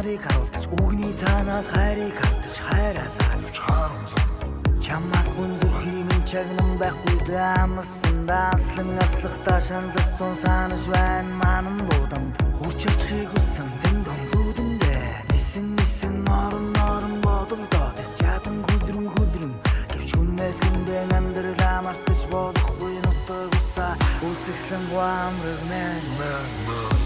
Нарыг харуулж үгний цаанаас хайрыг хавтаж хайраас харуулж харамсав. Чамаас гүнзүрхийн минь чагнан байхгүй даамсан дааслан аслахтаа шандсан санаж байна манан будамд хүчирчхийг хүссэн дэм дөнгүүдэндээ нисэн норон бодолдоо тэс чадан хүлрэн гэвч хүнээс гүндэн амьдралаа мартаж болохгүй нутаг усаа үзэсгэлэн гуамраг мэн